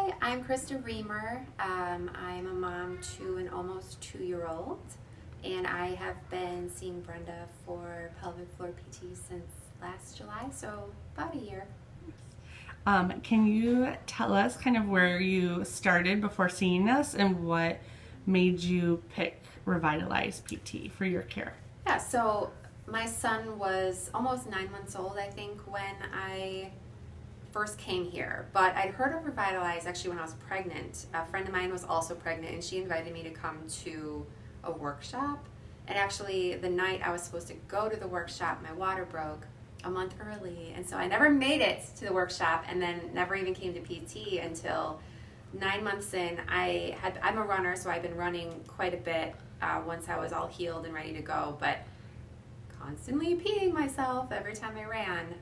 Hi, I'm Krista Reamer. I'm a mom to an almost 2-year-old, and I have been seeing Brenda for pelvic floor PT since last July, so about a year. Can you tell us kind of where you started before seeing us and what made you pick Revitalize PT for your care? Yeah, so my son was almost 9 months old, I think, when I first came here, but I'd heard of Revitalize actually when I was pregnant. A friend of mine was also pregnant, and she invited me to come to a workshop. And actually, the night I was supposed to go to the workshop, my water broke a month early, and so I never made it to the workshop, and then never even came to PT until 9 months in. I'm a runner, so I've been running quite a bit once I was all healed and ready to go, but constantly peeing myself every time I ran.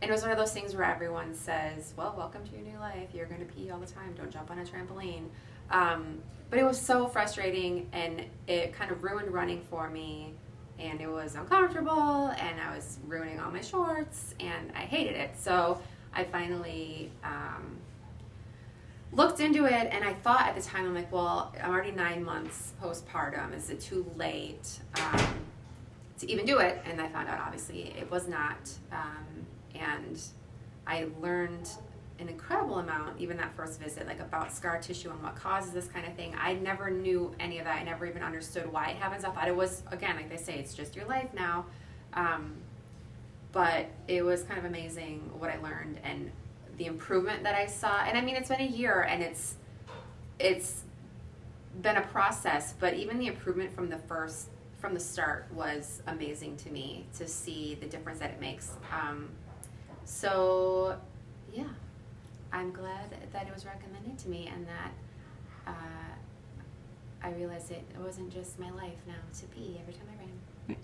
And it was one of those things where everyone says, well, welcome to your new life. You're going to pee all the time. Don't jump on a trampoline. But it was so frustrating, and it kind of ruined running for me. And it was uncomfortable, and I was ruining all my shorts, and I hated it. So I finally looked into it, and I thought at the time, I'm like, well, I'm already 9 months postpartum. Is it too late to even do it? And I found out, obviously, it was not. And I learned an incredible amount, even that first visit, like about scar tissue and what causes this kind of thing. I never knew any of that. I never even understood why it happens. I thought it was, again, like they say, it's just your life now. But it was kind of amazing what I learned and the improvement that I saw. And I mean, it's been a year, and it's been a process, but even the improvement from the start was amazing to me, to see the difference that it makes. So, yeah, I'm glad that it was recommended to me, and that I realized it wasn't just my life now to pee every time I ran. Nice.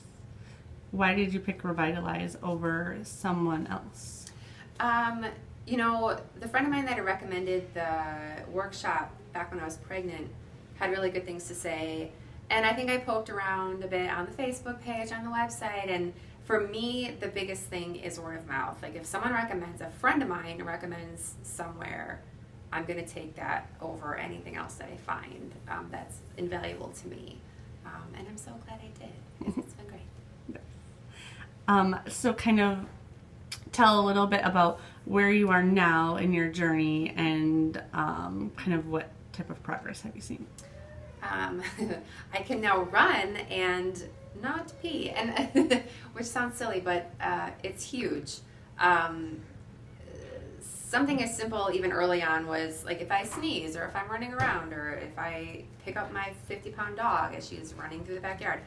Why did you pick Revitalize over someone else? The friend of mine that had recommended the workshop back when I was pregnant had really good things to say, and I think I poked around a bit on the Facebook page, on the website, and for me, the biggest thing is word of mouth. Like if someone recommends, a friend of mine recommends somewhere, I'm going to take that over anything else that I find that's invaluable to me. And I'm so glad I did, because it's been great. So kind of tell a little bit about where you are now in your journey, and kind of what type of progress have you seen? I can now run and not pee, and which sounds silly, but it's huge. Something as simple even early on was like if I sneeze, or if I'm running around, or if I pick up my 50-pound dog as she's running through the backyard.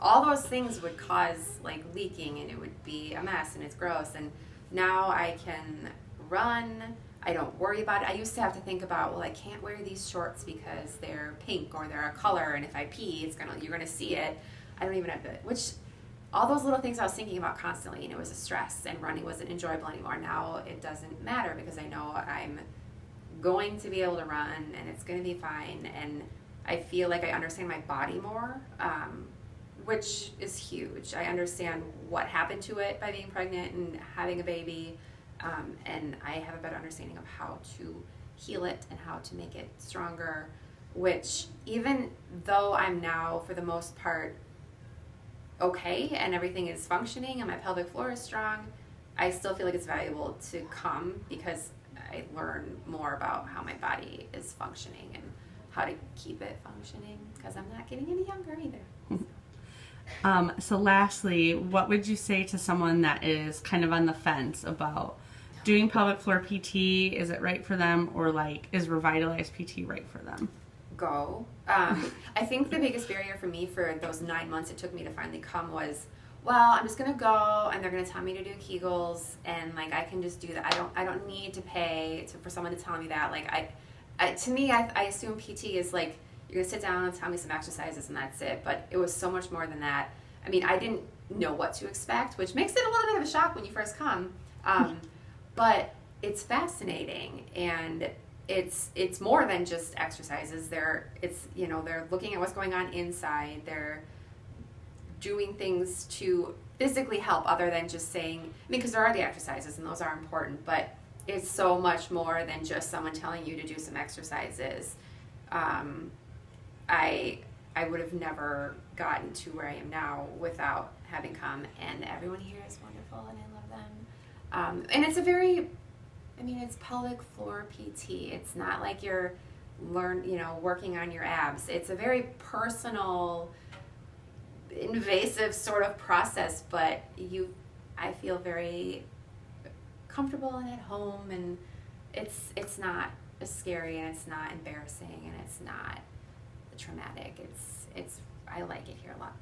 All those things would cause like leaking, and it would be a mess, and it's gross. And now I can run. I don't worry about it. I used to have to think about, well, I can't wear these shorts because they're pink or they're a color, and if I pee, you're gonna see it. I don't even have to, all those little things I was thinking about constantly, and it was a stress, and running wasn't enjoyable anymore. Now it doesn't matter, because I know I'm going to be able to run, and it's going to be fine, and I feel like I understand my body more, which is huge. I understand what happened to it by being pregnant and having a baby, and I have a better understanding of how to heal it and how to make it stronger, which even though I'm now, for the most part, okay, and everything is functioning and my pelvic floor is strong, I still feel like it's valuable to come, because I learn more about how my body is functioning and how to keep it functioning, because I'm not getting any younger either. So lastly, what would you say to someone that is kind of on the fence about doing pelvic floor PT? Is it right for them, or like, is Revitalize PT right for them? Go. I think the biggest barrier for me for those 9 months it took me to finally come was, well, I'm just gonna go, and they're gonna tell me to do Kegels, and like I can just do that. I don't need to pay for someone to tell me that. Like to me, I assume PT is like you're gonna sit down and tell me some exercises and that's it. But it was so much more than that. I mean, I didn't know what to expect, which makes it a little bit of a shock when you first come. But it's fascinating, and it's more than just exercises. They're looking at what's going on inside. They're doing things to physically help, other than just saying, because there are the exercises and those are important, but it's so much more than just someone telling you to do some exercises. I would have never gotten to where I am now without having come, and everyone here is wonderful, and I love them. And it's it's pelvic floor PT. It's not like you're working on your abs. It's a very personal, invasive sort of process, but I feel very comfortable and at home, and it's not scary, and it's not embarrassing, and it's not traumatic. I like it here a lot.